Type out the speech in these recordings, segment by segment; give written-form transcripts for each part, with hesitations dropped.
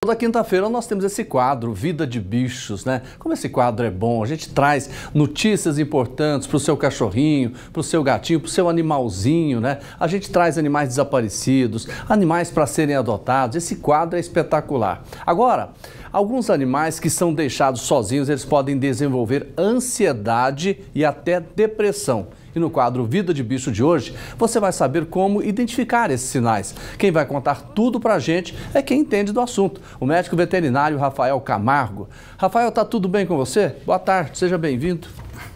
Toda quinta-feira nós temos esse quadro, Vida de Bichos, né? Como esse quadro é bom, a gente traz notícias importantes para o seu cachorrinho, para o seu gatinho, para o seu animalzinho, né? A gente traz animais desaparecidos, animais para serem adotados. Esse quadro é espetacular. Agora, alguns animais que são deixados sozinhos, eles podem desenvolver ansiedade e até depressão. E no quadro Vida de Bicho de hoje, você vai saber como identificar esses sinais. Quem vai contar tudo pra gente é quem entende do assunto, o médico veterinário Rafael Camargo. Rafael, tá tudo bem com você? Boa tarde, seja bem-vindo.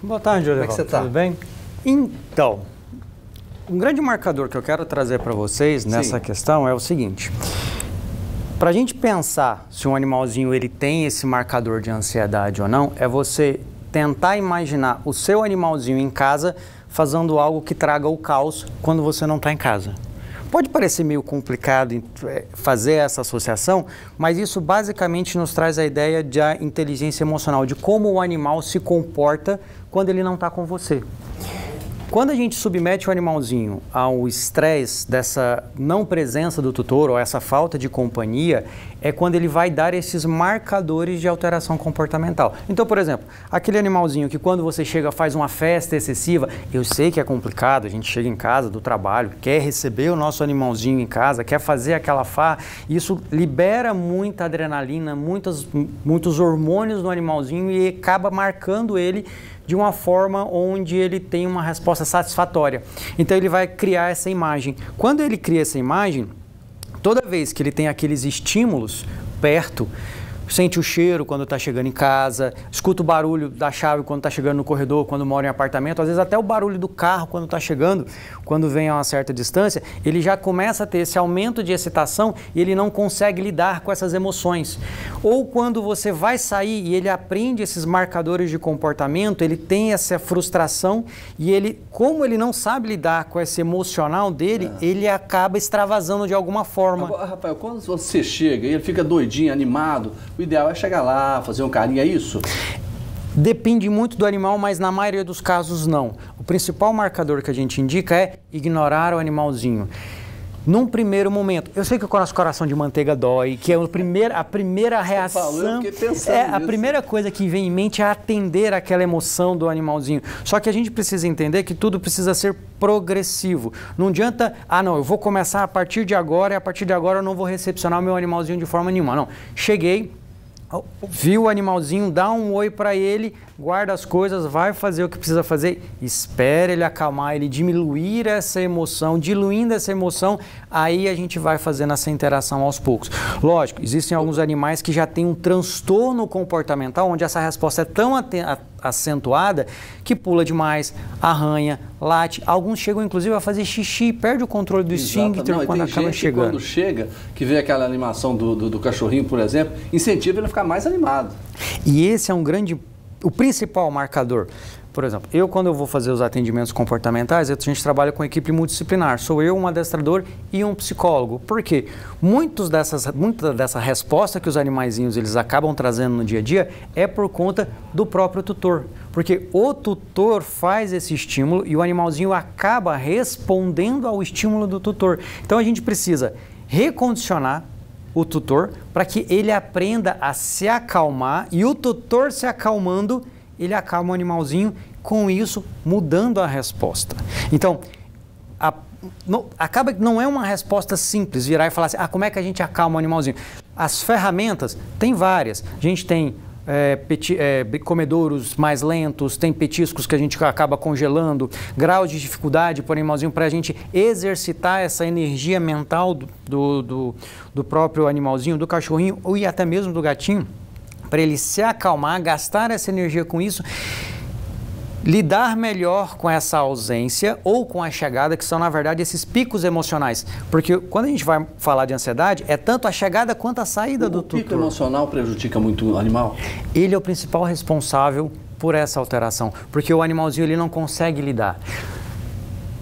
Boa tarde, Olival. Como é que você tá? Tudo bem? Então, um grande marcador que eu quero trazer para vocês nessa questão é o seguinte. Para a gente pensar se um animalzinho ele tem esse marcador de ansiedade ou não, é você tentar imaginar o seu animalzinho em casa fazendo algo que traga o caos quando você não está em casa. Pode parecer meio complicado fazer essa associação, mas isso basicamente nos traz a ideia da inteligência emocional, de como o animal se comporta quando ele não está com você. Quando a gente submete o animalzinho ao estresse dessa não presença do tutor ou essa falta de companhia, é quando ele vai dar esses marcadores de alteração comportamental. Então, por exemplo, aquele animalzinho que quando você chega faz uma festa excessiva, eu sei que é complicado, a gente chega em casa do trabalho, quer receber o nosso animalzinho em casa, quer fazer aquela farra, isso libera muita adrenalina, muitos hormônios no animalzinho e acaba marcando ele de uma forma onde ele tem uma resposta satisfatória. Então ele vai criar essa imagem. Quando ele cria essa imagem, toda vez que ele tem aqueles estímulos perto, sente o cheiro quando está chegando em casa, escuta o barulho da chave quando está chegando no corredor, quando mora em apartamento, às vezes até o barulho do carro quando está chegando, quando vem a uma certa distância, ele já começa a ter esse aumento de excitação e ele não consegue lidar com essas emoções. Ou quando você vai sair e ele aprende esses marcadores de comportamento, ele tem essa frustração e ele, como ele não sabe lidar com esse emocional dele, ele acaba extravasando de alguma forma. Agora, Rafael, quando você chega e ele fica doidinho, animado, o ideal é chegar lá, fazer um carinho, é isso? Depende muito do animal, mas na maioria dos casos não. O principal marcador que a gente indica é ignorar o animalzinho. Num primeiro momento, eu sei que o nosso coração de manteiga dói, que é a primeira reação, a primeira coisa que vem em mente é atender aquela emoção do animalzinho. Só que a gente precisa entender que tudo precisa ser progressivo. Não adianta, não, eu vou começar a partir de agora e a partir de agora eu não vou recepcionar o meu animalzinho de forma nenhuma. Não, cheguei, viu o animalzinho, dá um oi para ele, guarda as coisas, vai fazer o que precisa fazer, espera ele acalmar, ele diminuir essa emoção, diluindo essa emoção, aí a gente vai fazendo essa interação aos poucos. Lógico, existem alguns animais que já têm um transtorno comportamental, onde essa resposta é tão acentuada que pula demais, arranha, late. Alguns chegam inclusive a fazer xixi, perde o controle do esfíncter quando acaba chegando. Quando chega, que vê aquela animação do cachorrinho, por exemplo, incentiva ele a ficar mais animado. E esse é o principal marcador. Por exemplo, quando eu vou fazer os atendimentos comportamentais, a gente trabalha com equipe multidisciplinar. Sou eu, um adestrador e um psicólogo. Por quê? Muita dessa resposta que os animaizinhos eles acabam trazendo no dia a dia é por conta do próprio tutor. Porque o tutor faz esse estímulo e o animalzinho acaba respondendo ao estímulo do tutor. Então a gente precisa recondicionar o tutor para que ele aprenda a se acalmar e o tutor se acalmando, ele acalma o animalzinho, com isso mudando a resposta. Então, acaba que não é uma resposta simples, virar e falar assim, como é que a gente acalma o animalzinho? As ferramentas, tem várias. A gente tem comedouros mais lentos, tem petiscos que a gente acaba congelando, grau de dificuldade para o animalzinho para a gente exercitar essa energia mental do próprio animalzinho, do cachorrinho e até mesmo do gatinho, para ele se acalmar, gastar essa energia com isso, lidar melhor com essa ausência ou com a chegada, que são, na verdade, esses picos emocionais. Porque quando a gente vai falar de ansiedade, é tanto a chegada quanto a saída do tutor. O pico emocional prejudica muito o animal? Ele é o principal responsável por essa alteração, porque o animalzinho ele não consegue lidar.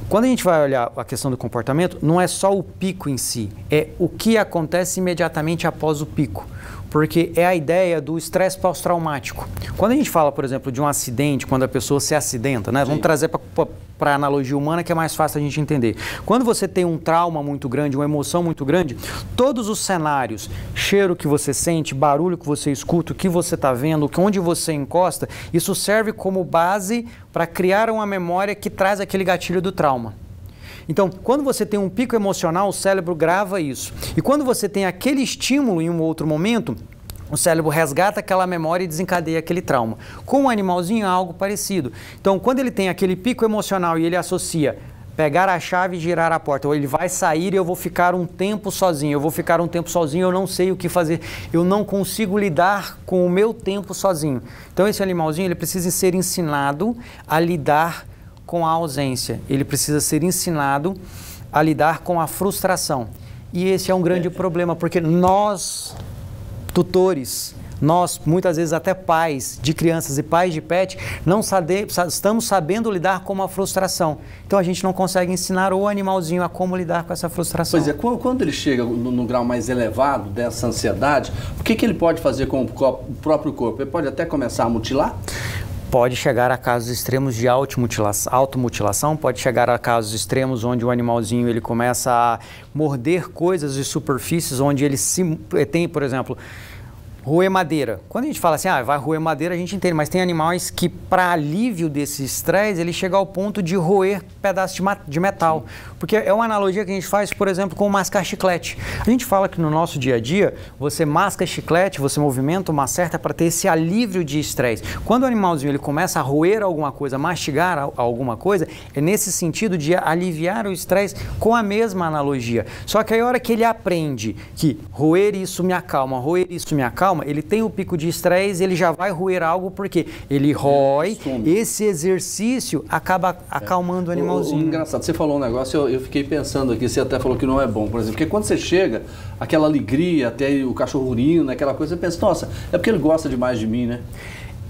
Quando a gente vai olhar a questão do comportamento, não é só o pico em si, é o que acontece imediatamente após o pico. porque é a ideia do estresse pós-traumático. Quando a gente fala, por exemplo, de um acidente, quando a pessoa se acidenta, né? Vamos trazer para a analogia humana que é mais fácil a gente entender. Quando você tem um trauma muito grande, uma emoção muito grande, todos os cenários, cheiro que você sente, barulho que você escuta, o que você está vendo, onde você encosta, isso serve como base para criar uma memória que traz aquele gatilho do trauma. Então, quando você tem um pico emocional, o cérebro grava isso. E quando você tem aquele estímulo em um outro momento, o cérebro resgata aquela memória e desencadeia aquele trauma. Com o animalzinho é algo parecido. Então, quando ele tem aquele pico emocional e ele associa pegar a chave e girar a porta, ou ele vai sair e eu vou ficar um tempo sozinho, eu não sei o que fazer, eu não consigo lidar com o meu tempo sozinho. Então, esse animalzinho ele precisa ser ensinado a lidar com a ausência, ele precisa ser ensinado a lidar com a frustração. E esse é um grande problema, porque nós, tutores, nós, muitas vezes até pais de crianças e pais de pet, não estamos sabendo lidar com uma frustração. Então a gente não consegue ensinar o animalzinho a como lidar com essa frustração. Pois é, quando ele chega no grau mais elevado dessa ansiedade, o que ele pode fazer com o próprio corpo? Ele pode até começar a mutilar? Pode chegar a casos extremos de automutilação, pode chegar a casos extremos onde o animalzinho ele começa a morder coisas e superfícies, onde ele tem, por exemplo, roer madeira. Quando a gente fala assim, vai roer madeira, a gente entende, mas tem animais que, para alívio desse estresse, ele chega ao ponto de roer pedaços de metal. Porque é uma analogia que a gente faz, por exemplo, com mascar chiclete. A gente fala que no nosso dia a dia, você masca chiclete, você movimenta uma certa para ter esse alívio de estresse. Quando o animalzinho ele começa a roer alguma coisa, mastigar alguma coisa, é nesse sentido de aliviar o estresse com a mesma analogia. Só que aí a hora que ele aprende que roer isso me acalma, ele tem o pico de estresse, ele já vai roer algo porque ele rói, esse exercício acaba acalmando o animalzinho. Engraçado, você falou um negócio, eu fiquei pensando aqui, você até falou que não é bom, por exemplo, porque quando você chega, aquela alegria, até o cachorro urina, aquela coisa, você pensa, nossa, é porque ele gosta demais de mim, né?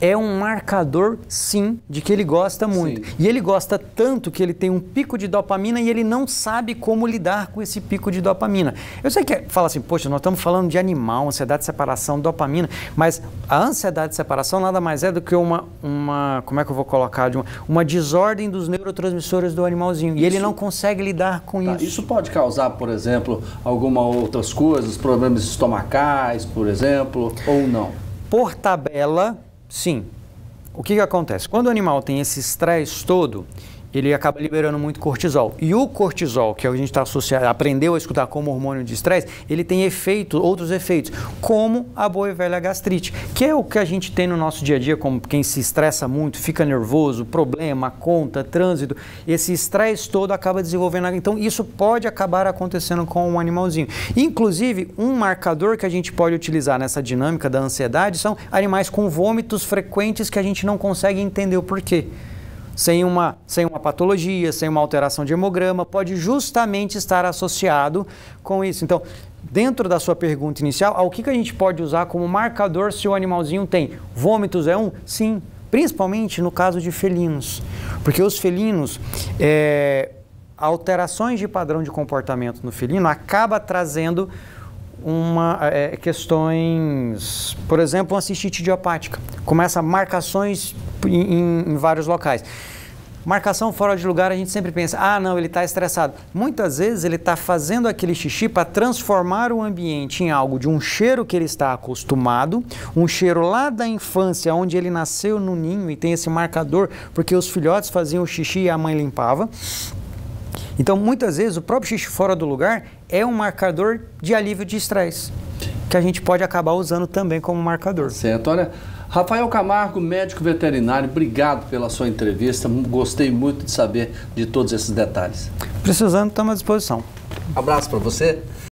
É um marcador, sim, de que ele gosta muito. Sim. E ele gosta tanto que ele tem um pico de dopamina e ele não sabe como lidar com esse pico de dopamina. Eu sei que fala assim, poxa, nós estamos falando de animal, ansiedade de separação, dopamina, mas a ansiedade de separação nada mais é do que como é que eu vou colocar, uma desordem dos neurotransmissores do animalzinho. E ele não consegue lidar com isso. Isso pode causar, por exemplo, algumas outras coisas, problemas estomacais, por exemplo, ou não? Por tabela, sim. O que acontece? Quando o animal tem esse estresse todo, ele acaba liberando muito cortisol. E o cortisol, que a gente está associado, aprendeu a escutar como hormônio de estresse, ele tem outros efeitos, como a boa e velha gastrite, que é o que a gente tem no nosso dia a dia, como quem se estressa muito, fica nervoso, problema, conta, trânsito, esse estresse todo acaba desenvolvendo. Então, isso pode acabar acontecendo com um animalzinho. Inclusive, um marcador que a gente pode utilizar nessa dinâmica da ansiedade são animais com vômitos frequentes que a gente não consegue entender o porquê. Sem uma patologia, sem uma alteração de hemograma, pode justamente estar associado com isso. Então, dentro da sua pergunta inicial, o que a gente pode usar como marcador se o animalzinho tem? Vômitos é um? Sim, principalmente no caso de felinos. Porque os felinos, alterações de padrão de comportamento no felino acaba trazendo questões, por exemplo, uma cistite idiopática. Começa marcações em vários locais. Marcação fora de lugar, a gente sempre pensa, não, ele está estressado. Muitas vezes ele está fazendo aquele xixi para transformar o ambiente em algo de um cheiro que ele está acostumado, um cheiro lá da infância, onde ele nasceu no ninho e tem esse marcador, porque os filhotes faziam xixi e a mãe limpava. Então, muitas vezes, o próprio xixi fora do lugar é um marcador de alívio de estresse, que a gente pode acabar usando também como marcador. Certo, olha, Rafael Camargo, médico veterinário, obrigado pela sua entrevista, gostei muito de saber de todos esses detalhes. Precisando, estamos à disposição. Abraço para você.